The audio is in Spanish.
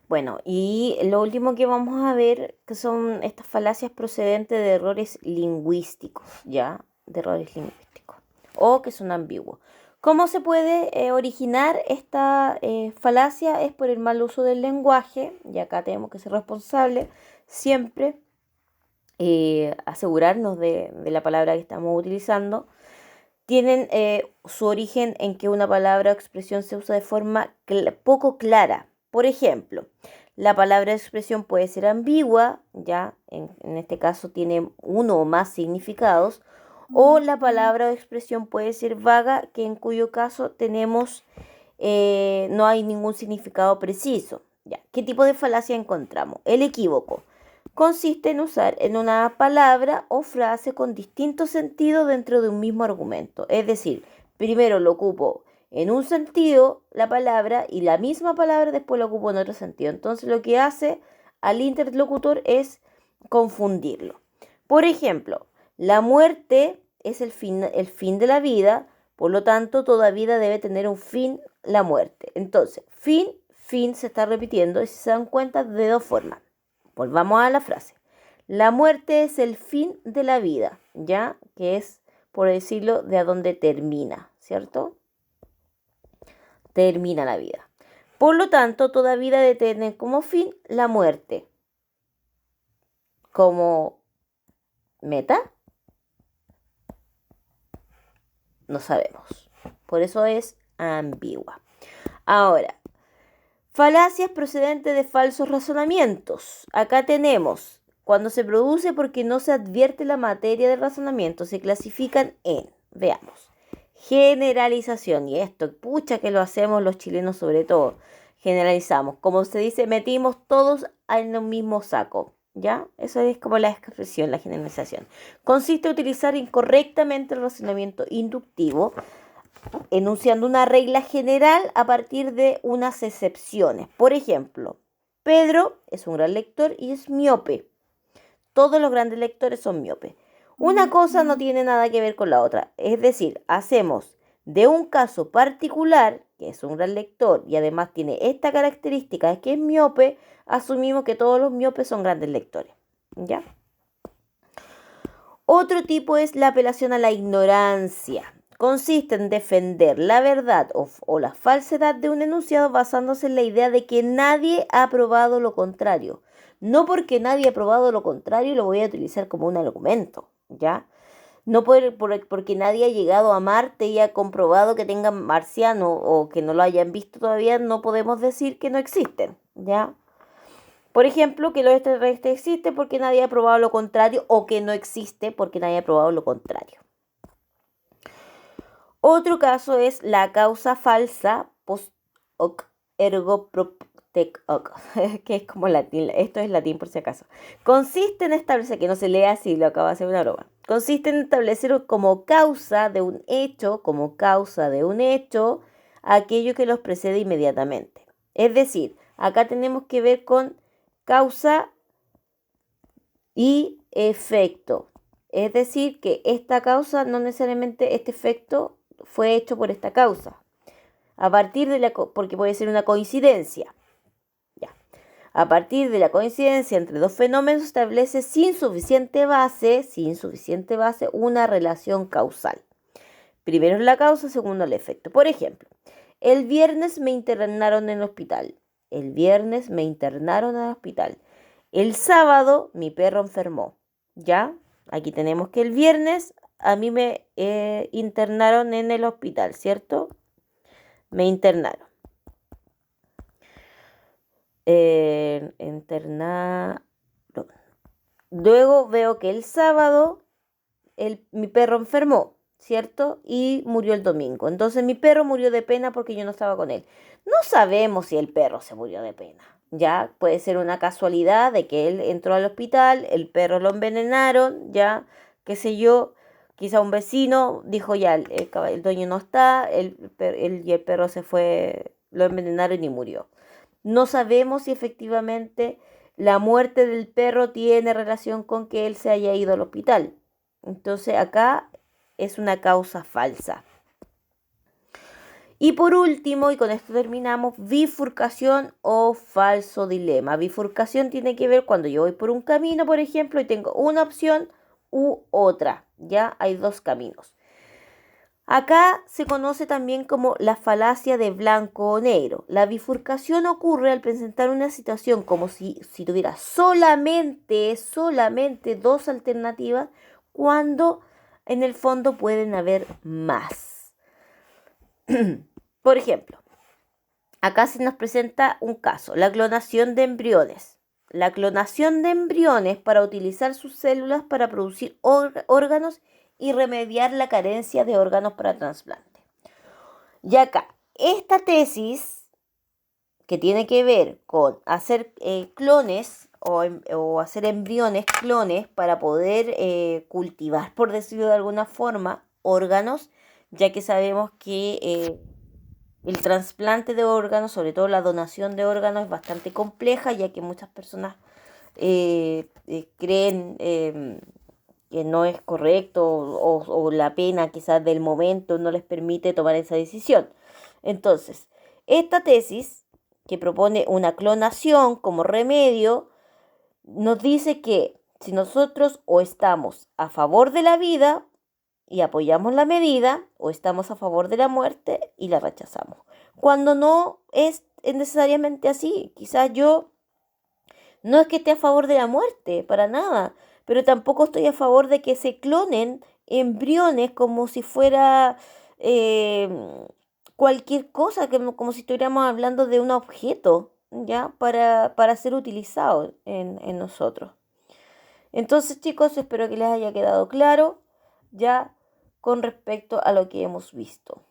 Bueno, y lo último que vamos a ver que son estas falacias procedentes de errores lingüísticos, ¿ya? De errores lingüísticos. O que son ambiguos. ¿Cómo se puede originar esta falacia? Es por el mal uso del lenguaje, y acá tenemos que ser responsables siempre, asegurarnos de la palabra que estamos utilizando. Tienen su origen en que una palabra o expresión se usa de forma poco clara. Por ejemplo, la palabra o expresión puede ser ambigua, ya en este caso tiene uno o más significados, o la palabra o expresión puede ser vaga, que en cuyo caso no hay ningún significado preciso. Ya. ¿Qué tipo de falacia encontramos? El equívoco consiste en usar en una palabra o frase con distinto sentido dentro de un mismo argumento. Es decir, primero lo ocupo en un sentido la palabra y la misma palabra después lo ocupo en otro sentido. Entonces lo que hace al interlocutor es confundirlo. Por ejemplo, la muerte es el fin de la vida, por lo tanto toda vida debe tener un fin, la muerte. Entonces, fin, fin se está repitiendo y si se dan cuenta de dos formas. Volvamos a la frase. La muerte es el fin de la vida, ¿ya? Que es, por decirlo, de a dónde termina, ¿cierto? Termina la vida. Por lo tanto, toda vida debe tener como fin la muerte. Como meta, no sabemos. Por eso es ambigua. Ahora, falacias procedentes de falsos razonamientos. Acá tenemos, cuando se produce porque no se advierte la materia del razonamiento, se clasifican en, veamos, generalización. Y esto, pucha que lo hacemos los chilenos sobre todo. Generalizamos. Como se dice, metimos todos en un mismo saco. ¿Ya? Eso es como la expresión, la generalización. Consiste en utilizar incorrectamente el razonamiento inductivo enunciando una regla general a partir de unas excepciones. Por ejemplo, Pedro es un gran lector y es miope. Todos los grandes lectores son miopes. Una cosa no tiene nada que ver con la otra. Es decir, hacemos de un caso particular, que es un gran lector y además tiene esta característica de que es miope, asumimos que todos los miopes son grandes lectores. ¿Ya? Otro tipo es la apelación a la ignorancia. Consiste en defender la verdad o la falsedad de un enunciado basándose en la idea de que nadie ha probado lo contrario. No porque nadie ha probado lo contrario lo voy a utilizar como un argumento, ¿ya? No porque nadie ha llegado a Marte y ha comprobado que tengan marciano o que no lo hayan visto todavía, no podemos decir que no existen, ¿ya? Por ejemplo, que los extraterrestres existen porque nadie ha probado lo contrario o que no existe porque nadie ha probado lo contrario. Otro caso es la causa falsa post hoc ergo propter hoc, que es como latín, esto es latín por si acaso. Consiste en establecer, que no se lee así, lo acabo de hacer una broma. Consiste en establecer como causa de un hecho, aquello que los precede inmediatamente. Es decir, acá tenemos que ver con causa y efecto. Es decir, que esta causa, no necesariamente este efecto fue hecho por esta causa. A partir de porque puede ser una coincidencia. Ya. A partir de la coincidencia entre dos fenómenos se establece sin suficiente base, una relación causal. Primero es la causa, segundo el efecto. Por ejemplo, el viernes me internaron en el hospital. El viernes me internaron en el hospital. El sábado mi perro enfermó. ¿Ya? Aquí tenemos que el viernes a mí me internaron en el hospital, ¿cierto? Me internaron. Internaron. Luego veo que el sábado mi perro enfermó, ¿cierto? Y murió el domingo. Entonces mi perro murió de pena porque yo no estaba con él. No sabemos si el perro se murió de pena. Ya puede ser una casualidad de que él entró al hospital, el perro lo envenenaron, ya, qué sé yo. Quizá un vecino dijo ya, el dueño no está, y el perro se fue, lo envenenaron y murió. No sabemos si efectivamente la muerte del perro tiene relación con que él se haya ido al hospital. Entonces acá es una causa falsa. Y por último, y con esto terminamos, bifurcación o falso dilema. Bifurcación tiene que ver cuando yo voy por un camino, por ejemplo, y tengo una opción u otra. Ya hay dos caminos. Acá se conoce también como la falacia de blanco o negro. La bifurcación ocurre al presentar una situación como si tuviera solamente dos alternativas, cuando en el fondo pueden haber más. Por ejemplo, acá se nos presenta un caso, la clonación de embriones. La clonación de embriones para utilizar sus células para producir órganos y remediar la carencia de órganos para trasplante. Y acá, esta tesis que tiene que ver con hacer clones o hacer embriones clones para poder cultivar, por decirlo de alguna forma, órganos, ya que sabemos que el trasplante de órganos, sobre todo la donación de órganos, es bastante compleja, ya que muchas personas creen que no es correcto o la pena quizás del momento no les permite tomar esa decisión. Entonces, esta tesis que propone una clonación como remedio nos dice que si nosotros o estamos a favor de la vida y apoyamos la medida, o estamos a favor de la muerte y la rechazamos. Cuando no es necesariamente así. Quizás yo no es que esté a favor de la muerte, para nada, pero tampoco estoy a favor de que se clonen embriones como si fuera eh, cualquier cosa, como si estuviéramos hablando de un objeto, ¿ya? Para ser utilizado en nosotros. Entonces, chicos, espero que les haya quedado claro ya con respecto a lo que hemos visto.